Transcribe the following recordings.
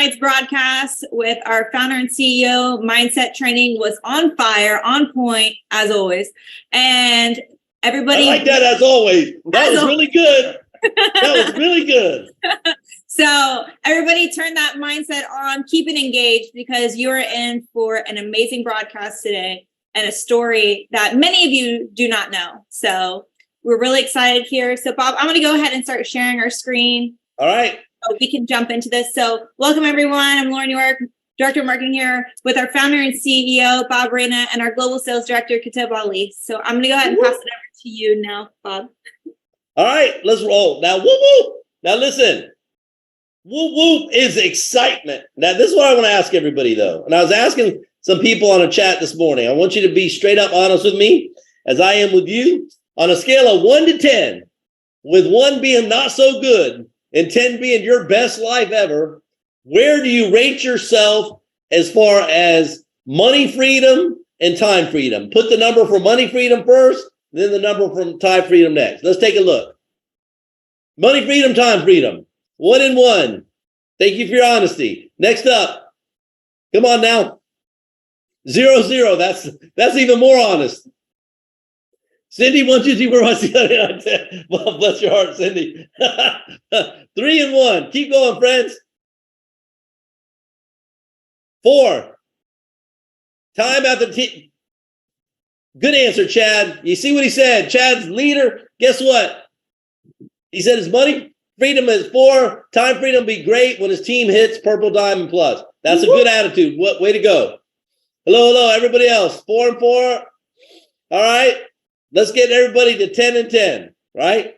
night's broadcast with our founder and CEO mindset training was on fire, on point, as always. And everybody— I like that, as always. That was really good. That was really good. So everybody turn that mindset on, keep it engaged, because you're in for an amazing broadcast today and a story that many of you do not know. So we're really excited here. So Bob, I'm going to go ahead and start sharing our screen. All right. So we can jump into this. So welcome everyone. I'm Lauren York, Director of Marketing here with our founder and CEO, Bob Reyna, and our Global Sales Director, Katib Ali. So I'm going to go ahead and pass it over to you now, Bob. All right, let's roll. Now, whoop, whoop. Now listen, whoop, whoop is excitement. Now, this is what I want to ask everybody, though. And I was asking some people on a chat this morning. I want you to be straight up honest with me, as I am with you. On a scale of 1 to 10, with 1 being not so good and 10 being your best life ever, where do you rate yourself as far as money freedom and time freedom? Put the number for money freedom first, then the number from time freedom next. Let's take a look. Money freedom, time freedom. 1 and 1. Thank you for your honesty. Next up. Come on now. 0, 0. That's even more honest. Cindy, 1, 2, 3, 4, 5, 6, 7, 8, 9, 10. Well, bless your heart, Cindy. 3 and 1. Keep going, friends. 4. Time after T. Good answer, Chad. You see what he said? Chad's leader. Guess what? He said his money freedom is 4. Time freedom will be great when his team hits purple diamond plus. That's a good attitude. What way to go? Hello, everybody else. 4 and 4. All right. Let's get everybody to 10 and 10, right?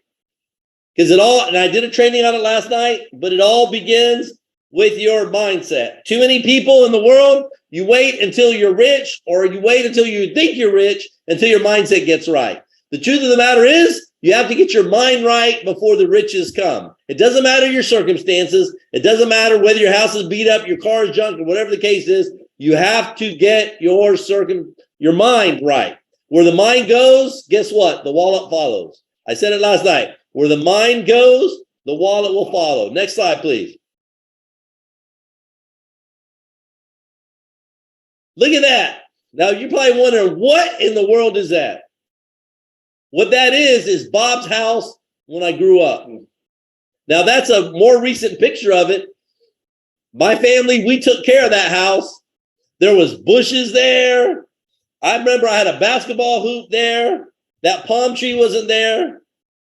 Because and I did a training on it last night, but it all begins with your mindset. Too many people in the world, you wait until you're rich, or you wait until you think you're rich, until your mindset gets right. The truth of the matter is, you have to get your mind right before the riches come. It doesn't matter your circumstances. It doesn't matter whether your house is beat up, your car is junk, or whatever the case is. You have to get your mind right. Where the mind goes, guess what? The wallet follows. I said it last night. Where the mind goes, the wallet will follow. Next slide, please. Look at that. Now, you're probably wondering, what in the world is that? What that is Bob's house when I grew up. Now, that's a more recent picture of it. My family, we took care of that house. There was bushes there. I remember I had a basketball hoop there. That palm tree wasn't there.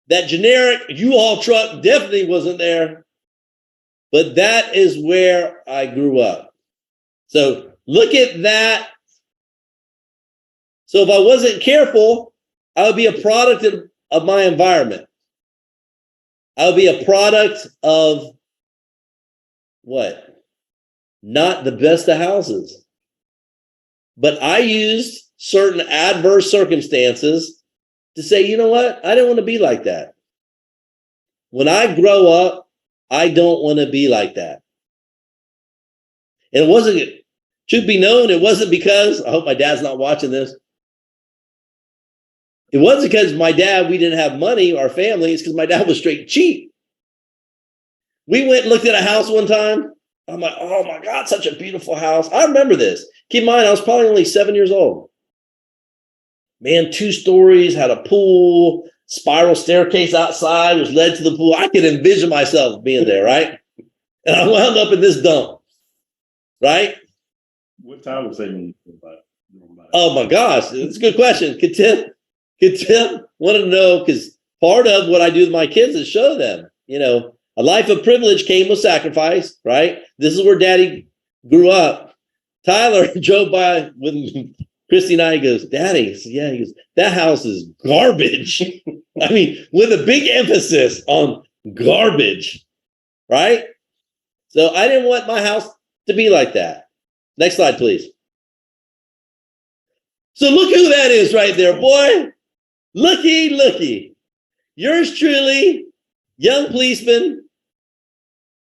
That generic U-Haul truck definitely wasn't there. But that is where I grew up. So look at that. So if I wasn't careful, I would be a product of my environment. I would be a product of what? Not the best of houses. But I used certain adverse circumstances to say, you know what? I don't want to be like that. When I grow up, I don't want to be like that. And it wasn't, should be known, it wasn't because, I hope my dad's not watching this. It wasn't because my dad, we didn't have money, our family. It's because my dad was straight cheap. We went and looked at a house one time. I'm like, oh my God, such a beautiful house. I remember this. Keep in mind, I was probably only 7 years old. Man, 2 stories, had a pool, spiral staircase outside, which led to the pool. I could envision myself being there, right? And I wound up in this dump, right? What time was it? Oh my gosh, it's a good question. Katib wanted to know, because part of what I do with my kids is show them, a life of privilege came with sacrifice, right? This is where Daddy grew up. Tyler drove by with Christy and I, he goes, Daddy, yeah, he goes, that house is garbage. I mean, with a big emphasis on garbage, right? So I didn't want my house to be like that. Next slide, please. So look who that is right there, boy. Looky. Yours truly, young policeman.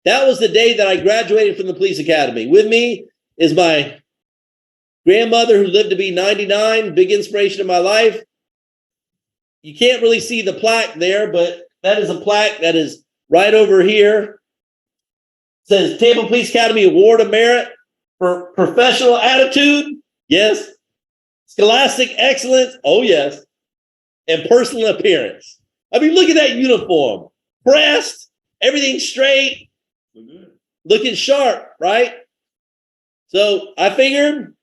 That was the day that I graduated from the police academy. With me is my grandmother who lived to be 99, big inspiration in my life. You can't really see the plaque there, but that is a plaque that is right over here. Says Tampa Police Academy Award of Merit for professional attitude. Yes. Scholastic excellence. Oh, yes. And personal appearance. I mean, look at that uniform. Pressed, everything straight, looking sharp, right? So I figured,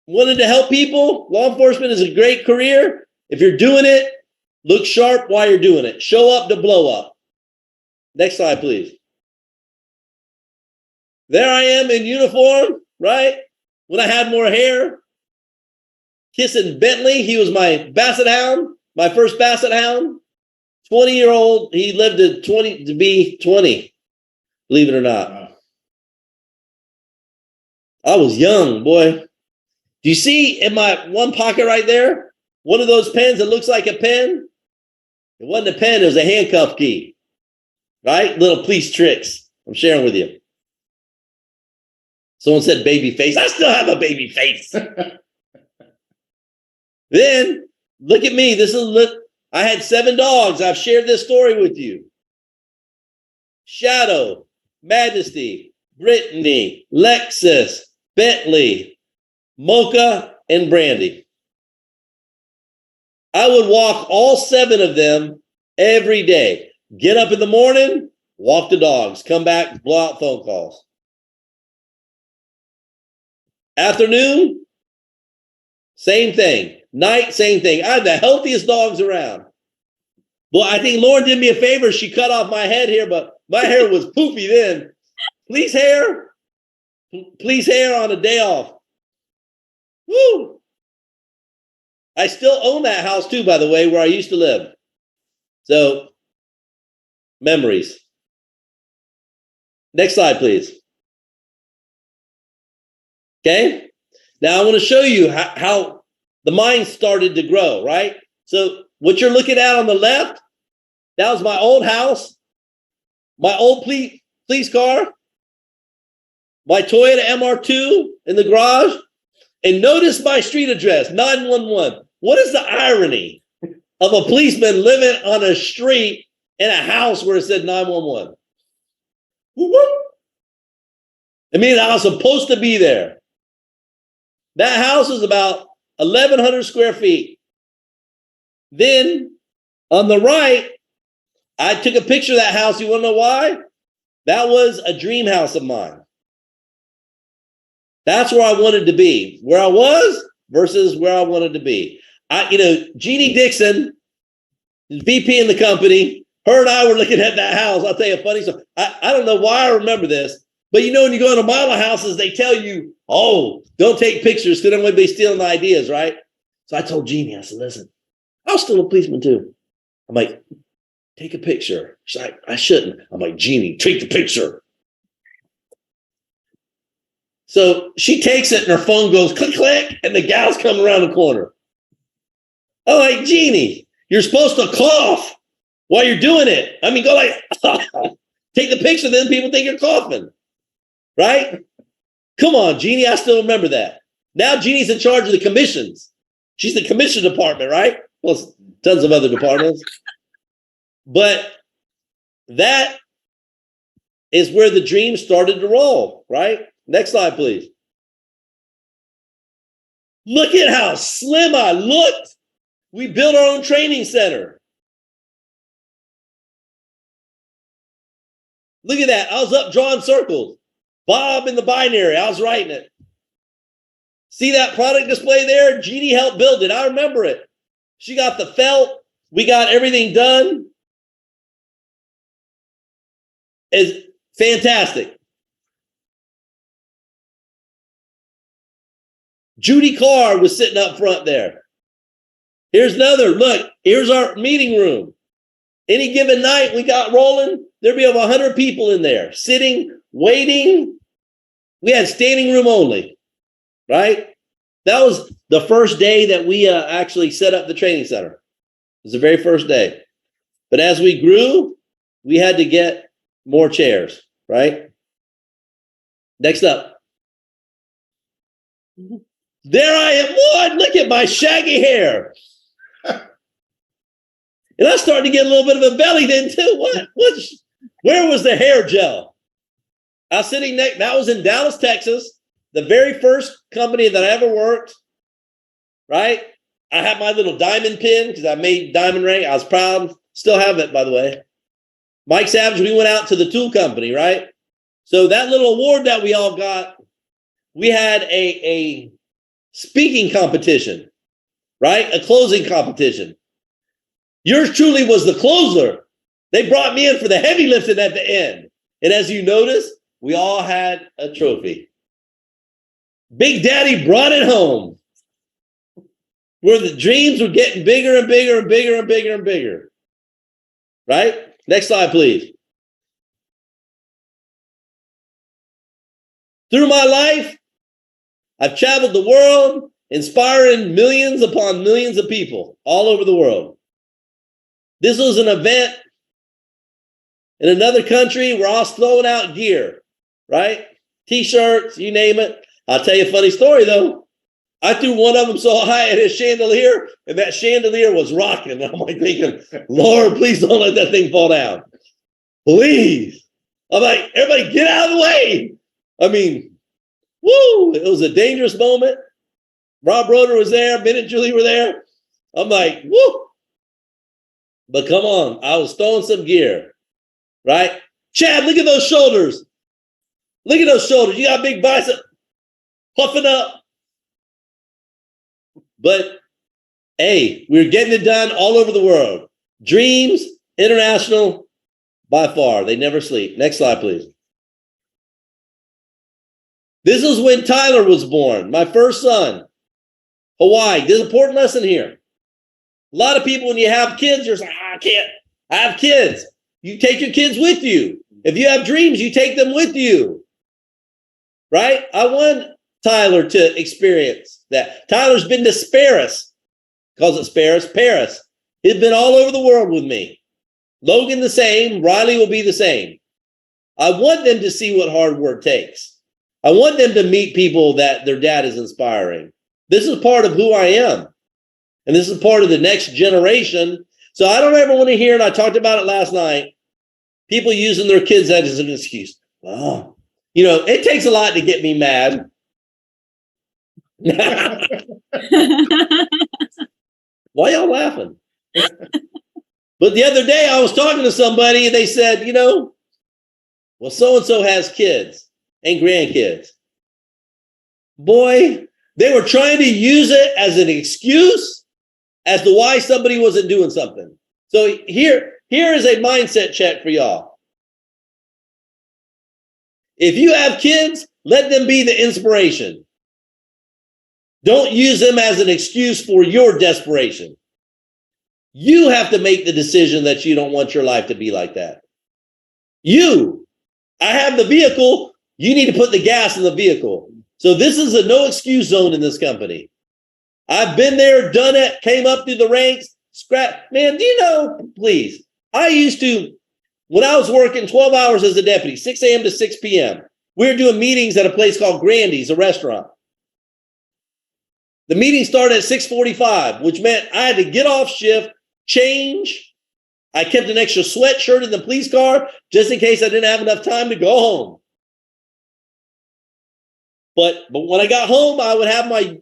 wanted to help people. Law enforcement is a great career. If you're doing it, look sharp while you're doing it. Show up to blow up. Next slide, please. There I am in uniform, right? When I had more hair, kissing Bentley. He was my basset hound, my first basset hound. 20-year-old. He lived to be 20, believe it or not. Wow. I was young, boy. Do you see in my one pocket right there, one of those pens that looks like a pen? It wasn't a pen, it was a handcuff key, right? Little police tricks I'm sharing with you. Someone said baby face. I still have a baby face. Then, look at me. I had 7 dogs. I've shared this story with you. Shadow, Majesty, Brittany, Lexus, Bentley, Mocha, and Brandy. I would walk all 7 of them every day. Get up in the morning, walk the dogs, come back, blow out phone calls. Afternoon, same thing. Night, same thing. I had the healthiest dogs around. Well, I think Lauren did me a favor. She cut off my head here, but my hair was poofy then. Please hair on a day off. Woo! I still own that house too, by the way, where I used to live. So, memories. Next slide, please. Okay? Now I want to show you how the mind started to grow, right? So what you're looking at on the left, that was my old house, my old police car, my Toyota MR2 in the garage, and notice my street address, 911. What is the irony of a policeman living on a street in a house where it said 911? I mean, I was supposed to be there. That house is about 1,100 square feet. Then on the right, I took a picture of that house. You want to know why? That was a dream house of mine. That's where I wanted to be. Where I was versus where I wanted to be. Jeannie Dixon, VP in the company, her and I were looking at that house. I'll tell you a funny story. I don't know why I remember this, but when you go in a mile of houses, they tell you, oh, don't take pictures because then they'll be stealing ideas, right? So I told Jeannie, I said, listen, I was still a policeman too. I'm like, take a picture. She's like, I shouldn't. I'm like, Jeannie, take the picture. So she takes it and her phone goes click, click, and the gal's coming around the corner. I'm like, Jeannie, you're supposed to cough while you're doing it. I mean, go like, take the picture, then people think you're coughing, right? Come on, Jeannie, I still remember that. Now Jeannie's in charge of the commissions. She's the commission department, right? Plus tons of other departments. But that is where the dream started to roll, right? Next slide, please. Look at how slim I looked. We built our own training center. Look at that. I was up drawing circles. Bob in the binary. I was writing it. See that product display there? Jeannie helped build it. I remember it. She got the felt. We got everything done. It's fantastic. Judy Carr was sitting up front there. Here's another. Look, here's our meeting room. Any given night we got rolling, there'd be over 100 people in there sitting, waiting. We had standing room only, right? That was the first day that we actually set up the training center. It was the very first day. But as we grew, we had to get more chairs, right? Next up. There I am. One, look at my shaggy hair. And I started to get a little bit of a belly then too. Where was the hair gel? I was sitting next, that was in Dallas, Texas, the very first company that I ever worked, right? I had my little diamond pin because I made diamond ring. I was proud. Still have it, by the way. Mike Savage, we went out to the tool company, right? So that little award that we all got, we had a speaking competition, right? A closing competition. Yours truly was the closer. They brought me in for the heavy lifting at the end. And as you notice, we all had a trophy. Big Daddy brought it home. Where the dreams were getting bigger and bigger and bigger and bigger and bigger. Right? Next slide, please. Through my life, I've traveled the world, inspiring millions upon millions of people all over the world. This was an event in another country where I was throwing out gear, right? T-shirts, you name it. I'll tell you a funny story, though. I threw one of them so high at his chandelier, and that chandelier was rocking. And I'm like thinking, Lord, please don't let that thing fall down. Please. I'm like, everybody get out of the way. I mean, woo, it was a dangerous moment. Rob Roeder was there. Ben and Julie were there. I'm like, woo. But come on, I was throwing some gear, right? Chad, look at those shoulders. Look at those shoulders. You got a big bicep puffing up. But, hey, we're getting it done all over the world. Dreams, international, by far. They never sleep. Next slide, please. This is when Tyler was born, my first son. Hawaii. There's an important lesson here. A lot of people, when you have kids, you're like, I can't. I have kids. You take your kids with you. If you have dreams, you take them with you. Right? I want Tyler to experience that. Tyler's been to Paris. Calls it Paris. He's been all over the world with me. Logan the same. Riley will be the same. I want them to see what hard work takes. I want them to meet people that their dad is inspiring. This is part of who I am. And this is part of the next generation. So I don't ever want to hear, and I talked about it last night, people using their kids as an excuse. Oh, you know, it takes a lot to get me mad. Why y'all laughing? But the other day I was talking to somebody and they said, you know, well, so-and-so has kids and grandkids. Boy, they were trying to use it as an excuse as to why somebody wasn't doing something. So here is a mindset check for y'all. If you have kids, let them be the inspiration. Don't use them as an excuse for your desperation. You have to make the decision that you don't want your life to be like that. I have the vehicle. You need to put the gas in the vehicle. So this is a no excuse zone in this company. I've been there, done it, came up through the ranks, man, do you know, please, I used to, when I was working 12 hours as a deputy, 6 a.m. to 6 p.m., we were doing meetings at a place called Grandy's, a restaurant. The meeting started at 6:45, which meant I had to get off shift, change. I kept an extra sweatshirt in the police car just in case I didn't have enough time to go home. But when I got home, I would have my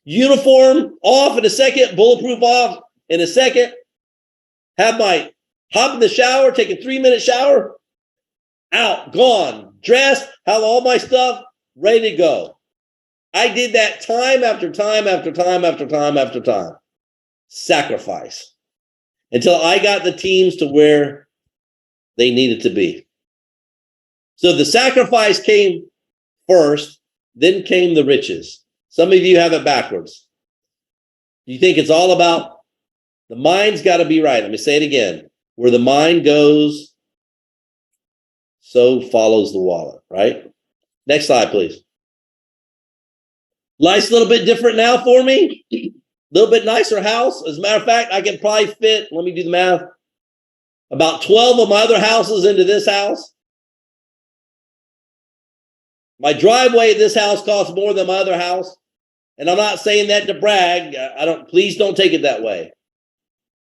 uniform off in a second, bulletproof off in a second, have my hop in the shower, take a 3-minute shower, out, gone, dressed, have all my stuff ready to go. I did that time after time after time after time after time. Sacrifice. Until I got the teams to where they needed to be. So the sacrifice came first, then came the riches. Some of you have it backwards. You think it's all about the mind's got to be right. Let me say it again. Where the mind goes, so follows the wallet, right? Next slide, please. Life's a little bit different now for me. A little bit nicer house. As a matter of fact, I can probably fit, let me do the math, about 12 of my other houses into this house. My driveway at this house costs more than my other house. And I'm not saying that to brag. Please don't take it that way.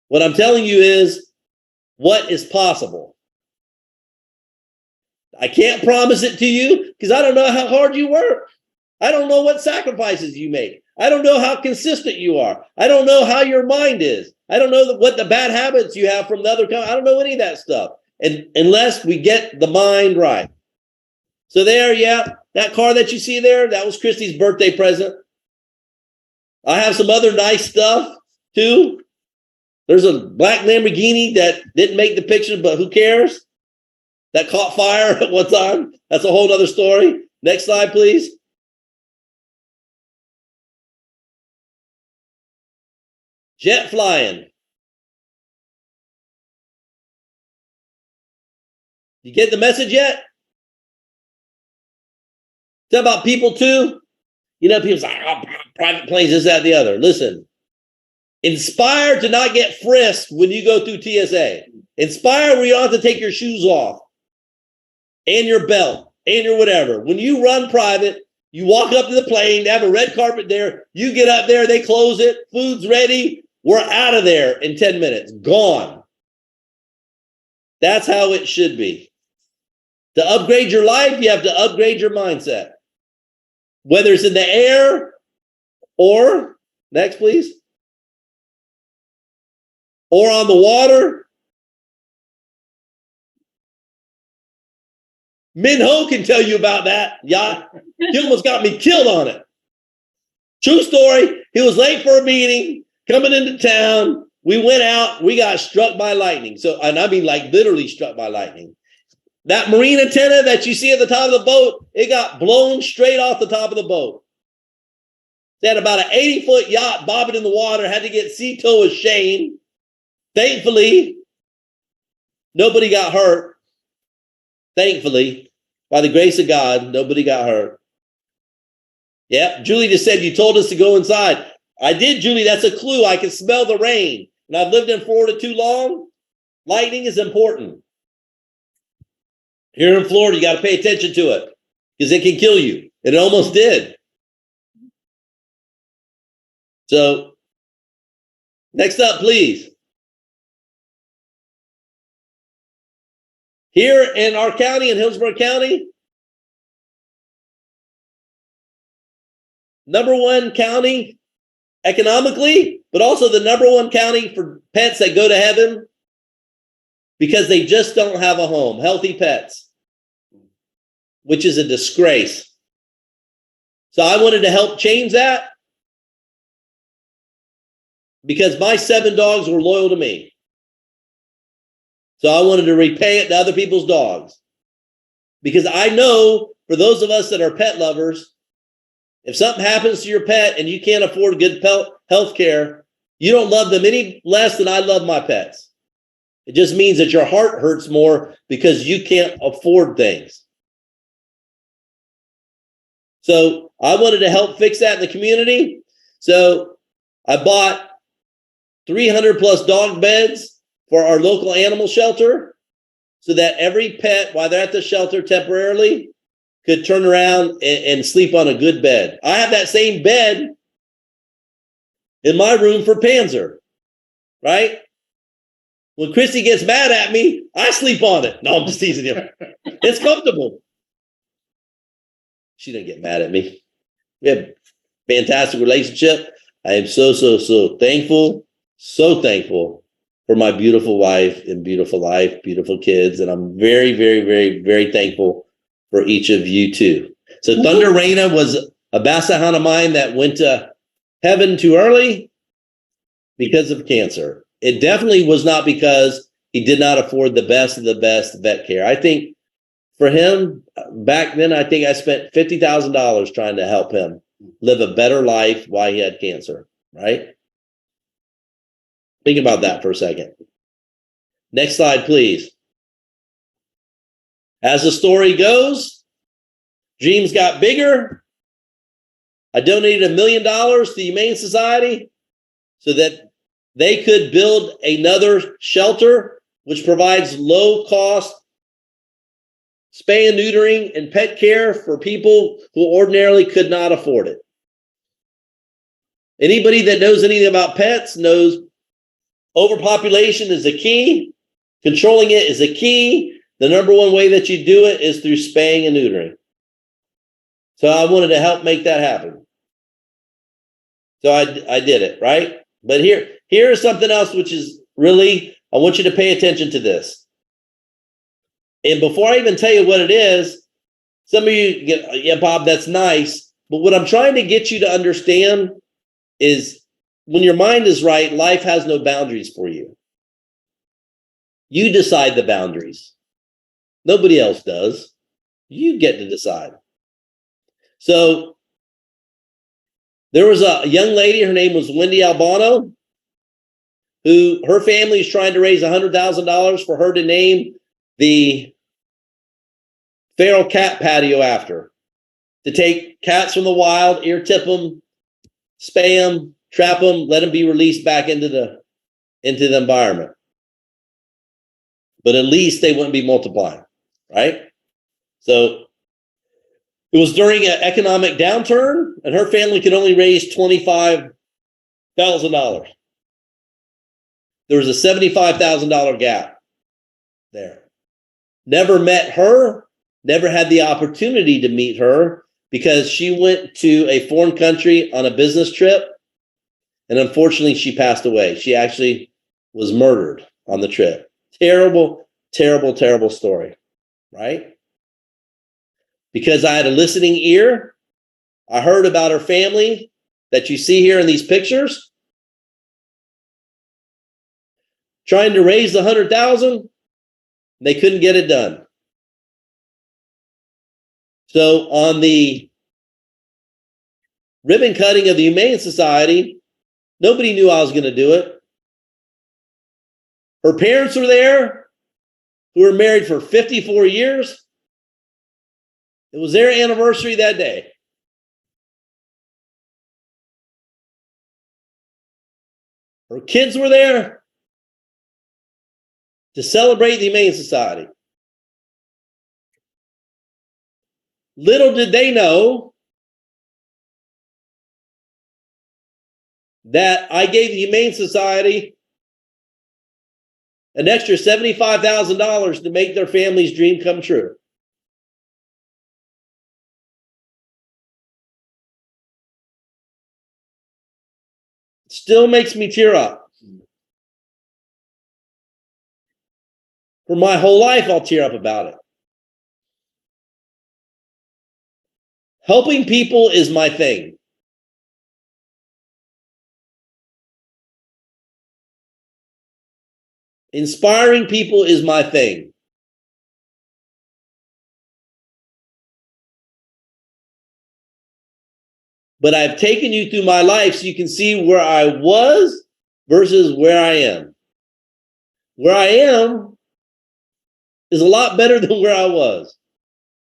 What I'm telling you is what is possible. I can't promise it to you because I don't know how hard you work. I don't know what sacrifices you make. I don't know how consistent you are. I don't know how your mind is. I don't know what the bad habits you have from the other company. I don't know any of that stuff. And unless we get the mind right. So there, yeah, that car that you see there, that was Christy's birthday present. I have some other nice stuff too. There's a black Lamborghini that didn't make the picture, but who cares? That caught fire at one time. That's a whole other story. Next slide, please. Jet flying. You get the message yet? It's about people too. You know, people say, oh, private planes, this, that, the other. Listen, inspire to not get frisked when you go through TSA. Inspire where you don't have to take your shoes off and your belt and your whatever. When you run private, you walk up to the plane, they have a red carpet there. You get up there, they close it, food's ready. We're out of there in 10 minutes, gone. That's how it should be. To upgrade your life, you have to upgrade your mindset. Whether it's in the air or, next please, or on the water. Min Ho can tell you about that yacht. He almost got me killed on it. True story. He was late for a meeting, coming into town. We went out, we got struck by lightning. So, and I mean like literally struck by lightning. That marine antenna that you see at the top of the boat, it got blown straight off the top of the boat. They had about an 80-foot yacht bobbing in the water, had to get sea tow as Shane. Thankfully, nobody got hurt. Thankfully, by the grace of God, nobody got hurt. Yep, Julie just said, you told us to go inside. I did, Julie. That's a clue. I can smell the rain. And I've lived in Florida too long. Lightning is important. Here in Florida, you got to pay attention to it because it can kill you. It almost did. So, next up, please. Here in our county, in Hillsborough County, #1 county economically, but also the #1 county for pets that go to heaven because they just don't have a home. Healthy pets, which is a disgrace. So I wanted to help change that because my 7 dogs were loyal to me. So I wanted to repay it to other people's dogs. Because I know for those of us that are pet lovers, if something happens to your pet and you can't afford good health care, you don't love them any less than I love my pets. It just means that your heart hurts more because you can't afford things. So I wanted to help fix that in the community. So I bought 300 plus dog beds for our local animal shelter so that every pet, while they're at the shelter temporarily, could turn around and sleep on a good bed. I have that same bed in my room for Panzer, right? When Christy gets mad at me, I sleep on it. No, I'm just teasing you. It's comfortable. She didn't get mad at me. We have a fantastic relationship. I am so thankful, for my beautiful wife and beautiful life, beautiful kids. And I'm very, very, very, very thankful for each of you too. So Thunder Raina was a Bassahan of mine that went to heaven too early because of cancer. It definitely was not because he did not afford the best of the best vet care. I think for him, back then, I think I spent $50,000 trying to help him live a better life while he had cancer, right? Think about that for a second. Next slide, please. As the story goes, dreams got bigger. I donated $1 million to the Humane Society so that they could build another shelter which provides low-cost spay and neutering and pet care for people who ordinarily could not afford it. Anybody that knows anything about pets knows overpopulation is a key. Controlling it is a key. the number one way that you do it is through spaying and neutering. So I wanted to help make that happen. So I did it, right? But here is something else, which is really, I want you to pay attention to this. And before I even tell you what it is, some of you get, yeah, Bob, that's nice. But what I'm trying to get you to understand is when your mind is right, life has no boundaries for you. You decide the boundaries. Nobody else does. You get to decide. So there was a young lady, her name was Wendy Albano, who her family is trying to raise $100,000 for her to name the feral cat patio after. To take cats from the wild, ear tip them, spay them, trap them, let them be released back into the environment. But at least they wouldn't be multiplying, right? So it was during an economic downturn, and her family could only raise $25,000. There was a $75,000 gap there. Never met her, never had the opportunity to meet her because she went to a foreign country on a business trip, and unfortunately she passed away. She actually was murdered on the trip. Terrible, terrible, terrible story, right? Because I had a listening ear, I heard about her family that you see here in these pictures, trying to raise the $100,000, they couldn't get it done. So on the ribbon cutting of the Humane Society, nobody knew I was going to do it. Her parents were there, who were married for 54 years. It was their anniversary that day. Her kids were there to celebrate the Humane Society. Little did they know that I gave the Humane Society an extra $75,000 to make their family's dream come true. Still makes me tear up. For my whole life, I'll tear up about it. Helping people is my thing. Inspiring people is my thing. But I've taken you through my life so you can see where I was versus where I am. Where I am is a lot better than where I was.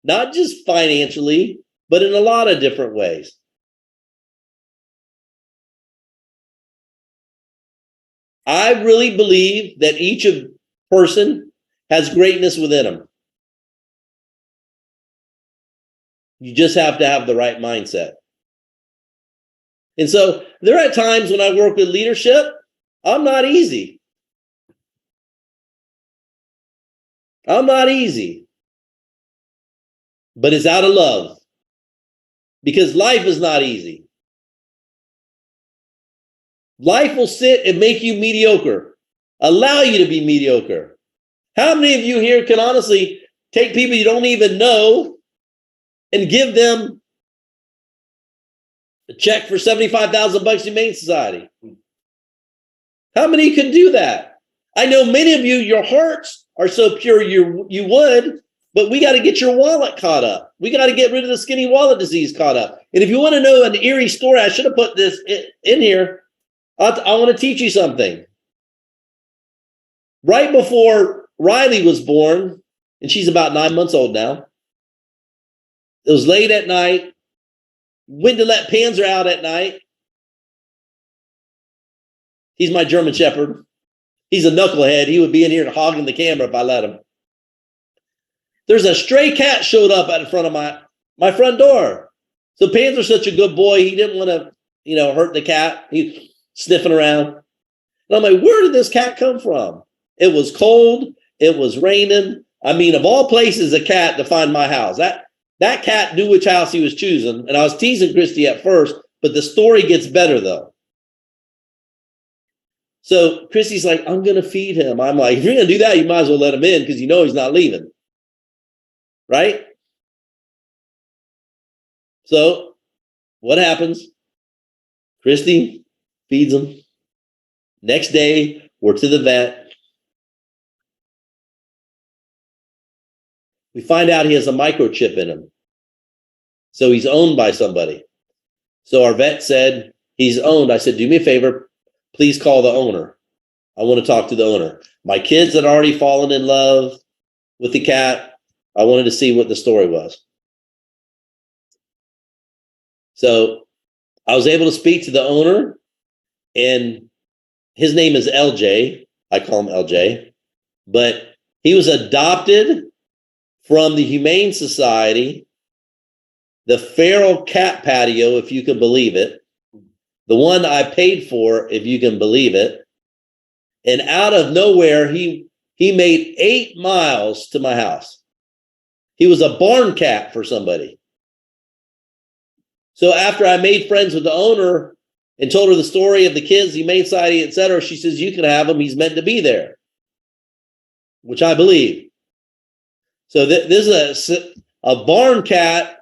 Not just financially, but in a lot of different ways. I really believe that each person has greatness within them. You just have to have the right mindset. And so there are times when I work with leadership, I'm not easy. I'm not easy. But it's out of love. Because life is not easy. Life will sit and make you mediocre, allow you to be mediocre. How many of you here can honestly take people you don't even know and give them a check for $75,000 Humane Society? How many can do that? I know many of you, your hearts are so pure you would, but we got to get your wallet caught up. We got to get rid of the skinny wallet disease caught up. And if you want to know an eerie story, I should have put this in here. I want to teach you something. Right before Riley was born, and she's about 9 months old now, it was late at night, went to let Panzer out at night. He's my German Shepherd. He's a knucklehead. He would be in here hogging the camera if I let him. There's a stray cat showed up out in front of my front door. So Panzer's such a good boy, he didn't want to, hurt the cat. He's sniffing around. And I'm like, where did this cat come from? It was cold. It was raining. I mean, of all places, a cat to find my house. That cat knew which house he was choosing. And I was teasing Christy at first, but the story gets better though. So Christy's like, I'm going to feed him. I'm like, if you're going to do that, you might as well let him in because you know he's not leaving. Right? So what happens? Christy feeds him. Next day, we're to the vet. We find out he has a microchip in him. So he's owned by somebody. So our vet said, he's owned. I said, do me a favor. Please call the owner. I want to talk to the owner. My kids had already fallen in love with the cat. I wanted to see what the story was. So I was able to speak to the owner, and his name is LJ. I call him LJ. But he was adopted from the Humane Society, the feral cat patio, if you can believe it. The one I paid for, if you can believe it. And out of nowhere, he made 8 miles to my house. He was a barn cat for somebody. So after I made friends with the owner and told her the story of the kids, the Humane Society, etc., she says, you can have him. He's meant to be there, which I believe. So this is a barn cat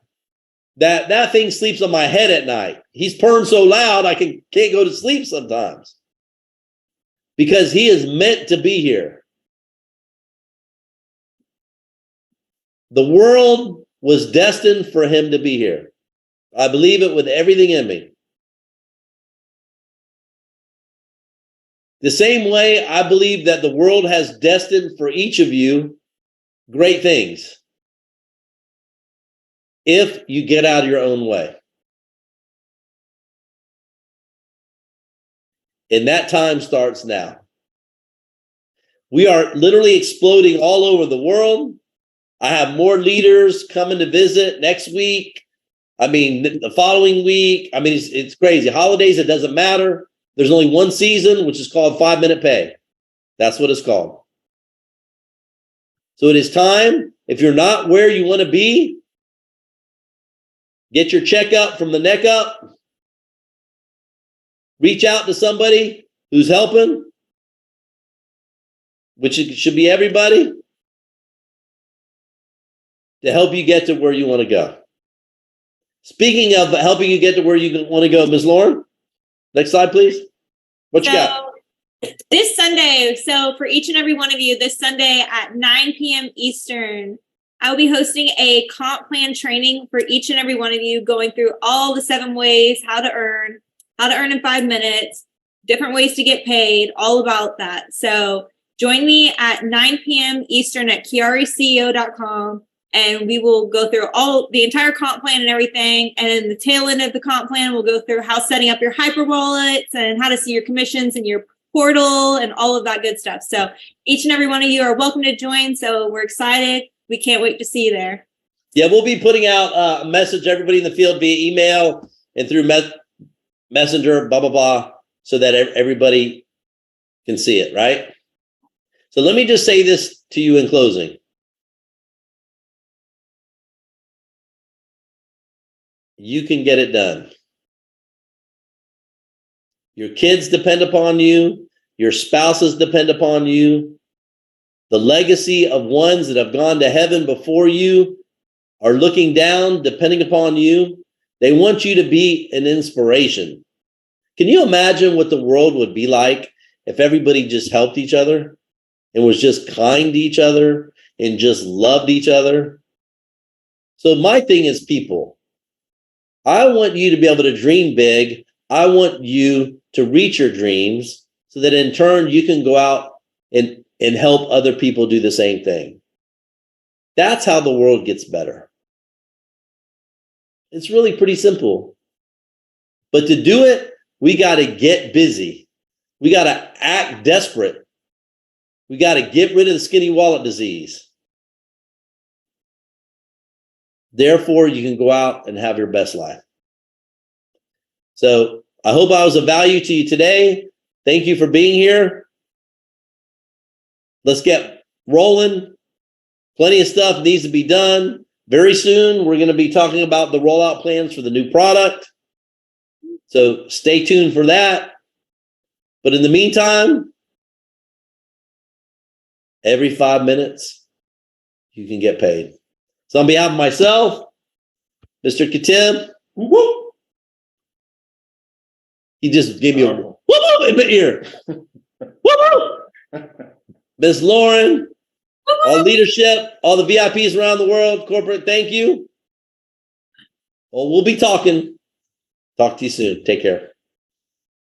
that thing sleeps on my head at night. He's purring so loud I can't go to sleep sometimes because he is meant to be here. The world was destined for him to be here. I believe it with everything in me. The same way I believe that the world has destined for each of you great things if you get out of your own way. And that time starts now. We are literally exploding all over the world. I have more leaders coming to visit next week. I mean, the following week. I mean, it's crazy. Holidays, it doesn't matter. There's only one season, which is called 5-minute pay. That's what it's called. So it is time. If you're not where you want to be, get your checkup from the neck up. Reach out to somebody who's helping, which should be everybody, to help you get to where you want to go. Speaking of helping you get to where you want to go, Ms. Lauren, next slide, please. What you got? This Sunday, so for each and every one of you, this Sunday at 9 p.m. Eastern, I will be hosting a comp plan training for each and every one of you, going through all the 7 ways, how to earn in 5 minutes, different ways to get paid, all about that. So join me at 9 p.m. Eastern at QuiAriCEO.com, and we will go through the entire comp plan and everything. And then the tail end of the comp plan, we'll go through how setting up your hyper wallets and how to see your commissions and your portal and all of that good stuff. So each and every one of you are welcome to join. So we're excited. We can't wait to see you there. Yeah, we'll be putting out a message to everybody in the field via email and through Messenger, blah, blah, blah, so that everybody can see it, right? So let me just say this to you in closing. You can get it done. Your kids depend upon you. Your spouses depend upon you. The legacy of ones that have gone to heaven before you are looking down, depending upon you. They want you to be an inspiration. Can you imagine what the world would be like if everybody just helped each other and was just kind to each other and just loved each other? So my thing is people. I want you to be able to dream big. I want you to reach your dreams so that in turn you can go out and help other people do the same thing. That's how the world gets better. It's really pretty simple. But to do it, we got to get busy. We got to act desperate. We got to get rid of the skinny wallet disease. Therefore, you can go out and have your best life. So I hope I was of value to you today. Thank you for being here. Let's get rolling. Plenty of stuff needs to be done. Very soon, we're going to be talking about the rollout plans for the new product. So stay tuned for that. But in the meantime, every 5 minutes, you can get paid. So on behalf of myself, Mr. Katim, whoop, he just gave me a whoop, whoop in the ear. Whoop. Ms. Lauren, all leadership, all the VIPs around the world, corporate, thank you. Well, we'll be talking. Talk to you soon. Take care.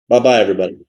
Bye-bye, everybody.